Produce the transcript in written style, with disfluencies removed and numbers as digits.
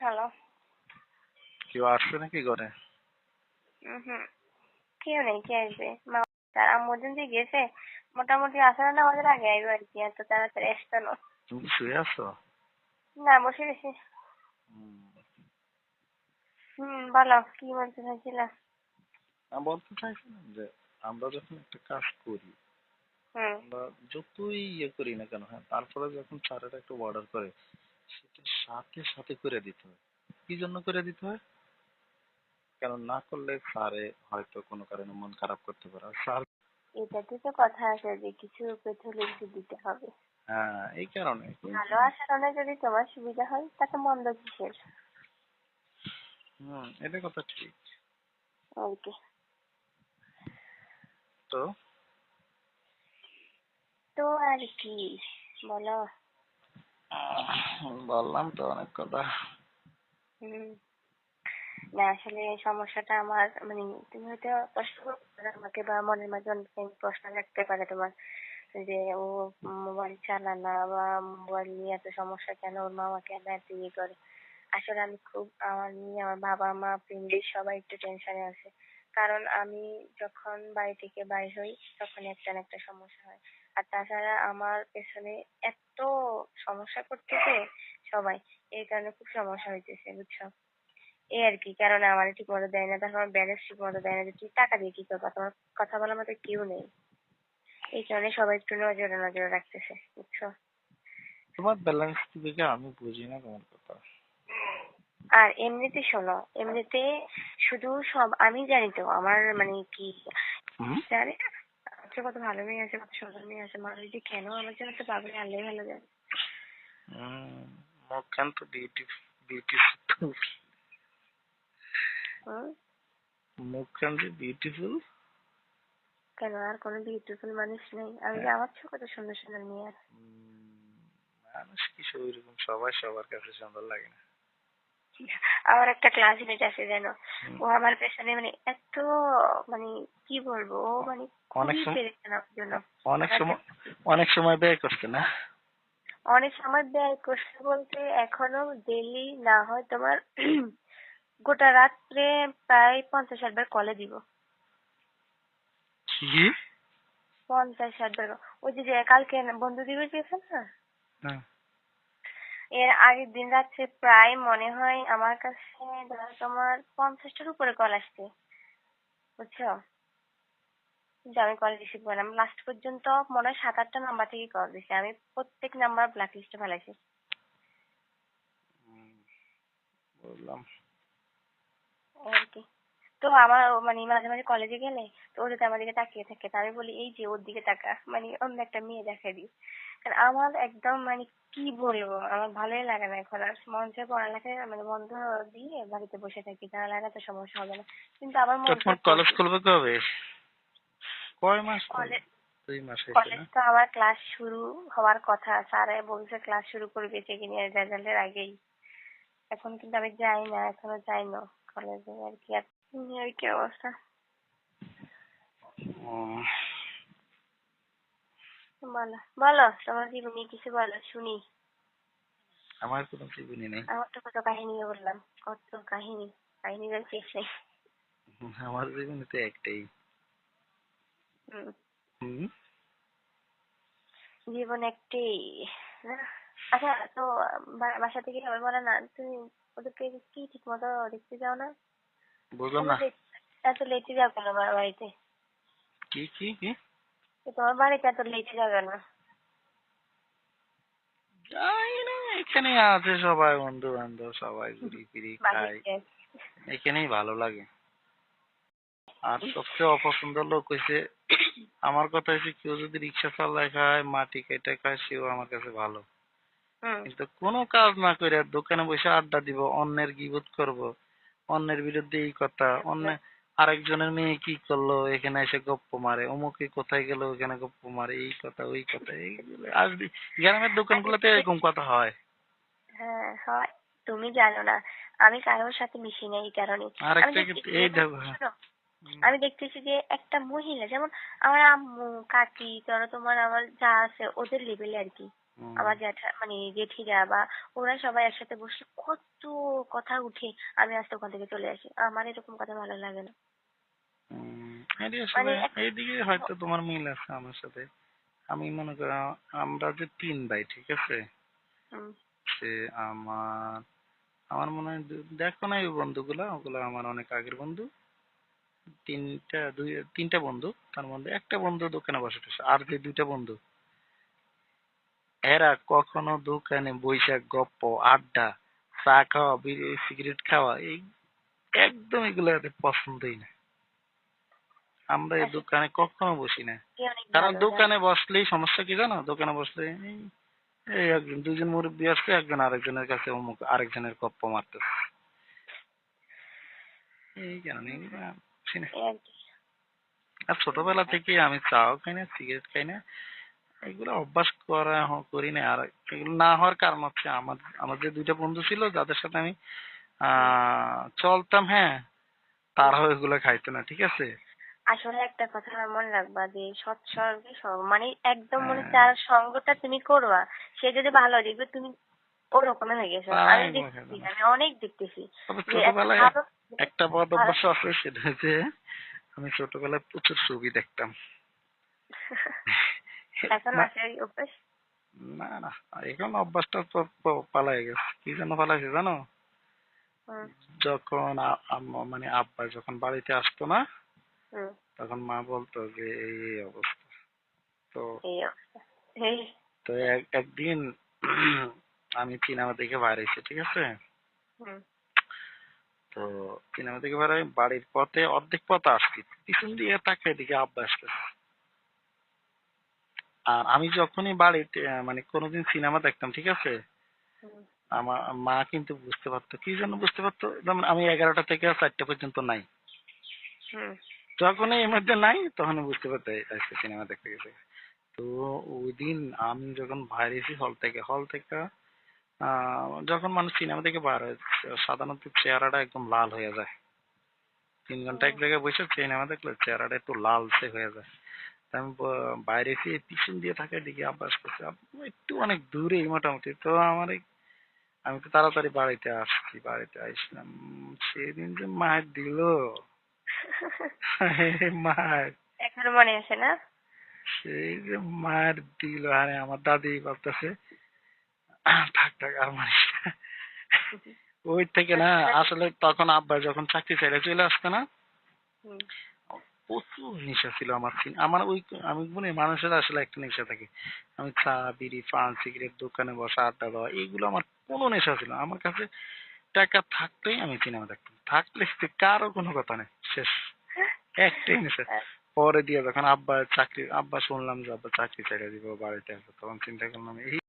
Hello. কেউ আসবে নাকি ঘরে? হুম, কেউ নেই, কে আসবে? মা তার আম্মু দিন যে গেছে, মোটামুটি আসার না আমাদের আগে আইবে আর কি, এত তাড়াতাড়ি আসতো না। তুমি কি শুয়ে আছো? না, বসে গেছি। হুম। বলো, কি বলতে চাইছিলা? আমি বলতে চাইছিলাম যে আমরা যখন একটা কাজ করি, হুম। আমরা যতই ইয়ে করি না কেন, হ্যাঁ, তারপরে যখন স্যারেরা একটু অর্ডার করে সেটা সাথে সাথে করে দিতে হয়। কি জন্য করে দিতে হয়? কারণ না করলে স্যারে হয়তো কোনো কারণে মন খারাপ করতে পারে, আর স্যার। এটাতে তো কথা আছে যে কিছু পেতে হলে কিছু দিতে হবে। হ্যাঁ, এই কারণে কিন্তু। ভালো আচরণে যদি তোমার সুবিধা হয় তাতে মন্দ কিসের? এটা কথা ঠিক। আর কি। তো তো আর কি বলো। বললাম তো অনেক কথা। হুম। না, আসলে সমস্যাটা আমার মানে তুমি হয়তো প্রশ্ন করতে পারো আমাকে, বা মনের মাঝে অনেক প্রশ্ন রাখতে পারে তোমার, যে ও মোবাইল চালায় না বা মোবাইল নিয়ে এত সমস্যা কেন, ওর মামা কেন এত ইয়ে করে। আসলে আমি খুব আমার নিয়ে আমার বাবা মা ফ্যামিলির সবাই একটু টেনশনে আছে। কারণ আমি যখন বাড়ি থেকে বাইর হই তখন একটা না একটা সমস্যা হয়। আর তাছাড়া আমার পেছনে এত সমস্যা করতেছে সবাই, এই কারণে খুব সমস্যা হইতেছে, বুঝছো? এই আর কি, কারণ আমার ঠিক মতো দেয় না, তারপর আমার ব্যালেন্স ঠিক মতো দেয় না, যে তুই টাকা দিয়ে কি করবা, তোমার কথা বলার মতো কেউ নেই। এই কারণে সবাই একটু নজরে নজরে রাখতেছে, বুঝছো? তোমার ব্যালেন্স দিবে কি? আমি বুঝি না তোমার কথা। আর এমনিতে শোনো, এমনিতে শুধু সব আমি জানি তো আমার মানে কি হুম। জানে, আচ্ছা কত ভালো মেয়ে আছে, কত সুন্দর মেয়ে আছে, মানুষ যে কেন আমার জন্য তো পাগল, আল্লাহ ভালো জানে। মুখখান তো বিউটিফুল। হুম। মুখখান যে বিউটিফুল। কেন, আর কোনো বিউটিফুল মানুষ নেই? আমি যে আমার চোখ কত সুন্দর সুন্দর মেয়ে আছে। মানুষ কি ওইরকম সবাই সবার কাছে সুন্দর লাগে না। আমার একটা ক্লাসমেট আছে জানো, হুম। ও আমার পেছনে মানে এত মানে কি বলবো, ও মানে অনেক খুবই সময় পেরেছে আমার জন্য। অনেক আমার সময় জন্য অনেক সময় ব্যয় করছে না। অনেক সময় ব্যয় করছে বলতে এখনো ডেইলি না হয় তোমার গোটা রাত্রে প্রায় 50-60 বার কলে দিব। কি? 50-60 বার। ওই যে যে কালকে বন্ধু দিবস গেছে না, হ্যাঁ। এর আগের দিন রাত্রে প্রায় মনে হয় আমার কাছে ধরো তোমার 50টার উপরে কল আসছে, বুঝছো? কিন্তু আমি কল রিসিভ করলাম লাস্ট পর্যন্ত মনে হয় 7-8টা নাম্বার থেকে কল দিছে, আমি প্রত্যেক নাম্বার ব্ল্যাক লিস্টে ফেলাইছি। বললাম। এই আর কি। তো আমার মানে মাঝে মাঝে কলেজে গেলে তো ও যদি আমার দিকে তাকিয়ে থাকে, তা আমি বলি এই যে ওর দিকে তাকা, মানে অন্য একটা মেয়ে দেখাই দিই। কারণ আমার একদম মানে কি বলবো, আমার ভালোই লাগে না এখন আর, মন চায় পড়ালেখা মানে বন্ধ দিয়ে বাড়িতে বসে থাকি, তাহলে আর এত সমস্যা হবে না। কিন্তু আমার তো মন তোমার চায় কলেজ পড়তে। খুলবে কবে? কয় মাস পরে? কলেজ 2 মাস হয়েছে কলেজ না? তো আমার ক্লাস শুরু হওয়ার কথা, স্যারে বলছে ক্লাস শুরু করবে সেকেন্ড ইয়ার রেজাল্টের আগেই। এখন কিন্তু আমি যাই না, এখনো যাই না কলেজে আর কি। আর এই আর কি অবস্থা। উম, বলো বলো, তোমার জীবন নিয়ে কিছু বলো শুনি। আমার কোনো জীবনী নেই। আমার তো কত কাহিনী বললাম, কত কাহিনী, কাহিনীর শেষ নেই। আমার জীবনী তো একটাই। হুম। হুম। জীবন একটাই না? আচ্ছা তো বাসা থেকে সবাই বলে না তুমি ওদেরকে কি ঠিক মতো দেখতে যাও না? বুঝলাম এত না। লেট, এত লেটে যাও কেন আমার বাড়িতে? কি কি কি? তো তোমার বাড়িতে এত লেটে যাবে না? যাই না, এখানে আছে সবাই, বন্ধু বান্ধব সবাই, ঘুরি ফিরি খাই। বাহিরে। এখানেই ভালো লাগে। আর সবচেয়ে অপছন্দ লোক হইছে, আমার কথা হচ্ছে কেউ যদি রিক্সা চালায় খায়, মাটি কেটে খায়, সেও আমার কাছে ভালো। হুম। কিন্তু কোনো কাজ না করে দোকানে বসে আড্ডা দিব, অন্যের গিবত করব, অন্যের বিরুদ্ধে এই কথা, অন্য আরেকজনের মেয়ে কি করলো এখানে এসে গপ্প মারে, অমুকে কোথায় গেল ওখানে গপ্প মারে, এই কথা ওই কথা এইগুলো আর গ্রামের আরে দোকানগুলোতে এরকম কথা হয়। হ্যাঁ হয়, তুমি জানো না আমি কারোর সাথে মিশি না এই কারণে। আর আমি একটা দেখতেছি এই যেমন, দেখো, হ্যাঁ। শোনো, আমি দেখতেছি যে একটা মহিলা যেমন আমার আম্মু কাকি ধরো তোমার আমার যা আছে ওদের লেভেলে আর কি, হুম, আমার মানে জেঠিরা বা ওরা সবাই একসাথে বসে কত কথা উঠে, আমি আজকে ওখান থেকে চলে আসি। আমার এরকম কথা ভালো লাগে না। হুম। এটি আসলে মানে এইদিকে হয়তো তোমার মিল আছে আমার সাথে। আমি মনে করি আমরা যে 3 ভাই, ঠিক আছে? হুম, সে আমার আমার মনে হয় দেখো না এই বন্ধুগুলা, ওগুলা আমার অনেক আগের বন্ধু। তিনটা বন্ধু, তার মধ্যে একটা বন্ধু দোকানে বসে রয়েছে, আর যে 2টা বন্ধু এরা কখনো দোকানে বইসা গপ্প, আড্ডা, চা খাওয়া, বিড়ি সিগারেট খাওয়া, এই একদম এগুলো এদের পছন্দই না। আমরা এই আসলে দোকানে কখনো বসি না। কি অনেক কারণ ভালো জানো। দোকানে বসলেই সমস্যা কি জানো? দোকানে বসলে এই একজন দুজন মুরব্বী আসছে, একজন আরেকজনের কাছে অমুক আরেকজনের গপ্প মারতেছে। এই কারণে এগুলো বুঝি না। এই আর কি। আর ছোটবেলা থেকে আমি চাও খাই না, সিগারেট খাই না, এগুলো অভ্যাস করি না। আর এগুলো না হওয়ার কারণ হচ্ছে আমার আমার যে 2টা বন্ধু ছিল যাদের সাথে আমি হুম, চলতাম, হ্যাঁ, হুম। তারাও এগুলো খাইতো না, ঠিক আছে? আসলে একটা কথা আমার মনে রাখবা যে সৎসঙ্গে মানে একদম মনে আহ, যার সঙ্গটা তুমি করবা, সে যদি ভালো হয়, দেখবে তুমি ওরকমই হয়ে গেছো। তারা আমি এগুলো দেখতেছি, খাইতো না। আমি অনেক দেখতেছি তবে যে একটা ছোটবেলায় ভালো একটা বদ ভালো অভ্যাস আছে, সেটা হচ্ছে আমি ছোটবেলায় প্রচুর ছবি দেখতাম। এখন না, আছে ওই অভ্যাস। না, না, এখন অভ্যাসটা তো পালাই গেছে। কি জন্য পালাইছে জানো? হুম, যখন মানে আব্বা যখন বাড়িতে আসতো না, হুম। তখন মা বলতো যে এই অবস্থা। তো এই অবস্থা। এই। তো একদিন আমি সিনেমা দেখে বাইরে এসেছি, ঠিক আছে? হুম, তো সিনেমা দেখে বাইরে বাড়ির পথে অর্ধেক পথ আসছি, পিছন দিয়ে তাকাই দিকে আব্বা আসতেছে। আর আমি যখনই বাড়িতে মানে কোনোদিন সিনেমা দেখতাম, ঠিক আছে, হুম, আমার মা কিন্তু বুঝতে পারতো, কি জন্য বুঝতে পারতো, যেমন আমি 11টা থেকে 4টা পর্যন্ত নাই, হুম, যখনই এর মধ্যে নাই তখনই বুঝতে পারতো এই আজকে সিনেমা দেখতে গেছে। তো ওই দিন আমি যখন বাইরেছি হল থেকে যখন মানুষ সিনেমা থেকে বার হয়, সাধারণত চেহারাটা একদম লাল হয়ে যায়। 3 ঘন্টা এক হুম। জায়গায় বসে সিনেমা দেখলে চেহারাটা একটু লালচে হয়ে যায়। তা আমি বাইরে এসে পিছন দিয়ে থাকার দিকে আব্বাস করছে, একটু অনেক দূরে মোটামুটি। তো আমি তো তাড়াতাড়ি বাড়িতে আসছি, বাড়িতে আসলাম, সেদিন যে মার দিল, মার, এখনো মনে আছে না? সেই যে মার দিল, আরে আমার দাদি ভাবতেছে থাক থাক আর মারিস না। ওই থেকে না, ছোটবেলা আসলে তখন আব্বা যখন চাকরি ছেড়ে চলে আসতো না, হুম, প্রচুর নেশা ছিল আমার আমার ওই, আমি মনে হয় মানুষের আসলে একটা নেশা থাকে। আমি চা বিড়ি পান সিগারেট দোকানে বসা আড্ডা দেওয়া, এইগুলো আমার কোনো নেশা ছিল না। আমার কাছে টাকা থাকলেই আমি সিনেমা দেখতাম, থাকলে কারো কোনো কথা নেই, শেষ, একটাই নেশা। পরে দিয়ে যখন আব্বা শুনলাম যে আব্বা চাকরি ছেড়ে দিব, বাড়িতে আসবে, তখন চিন্তা করলাম এই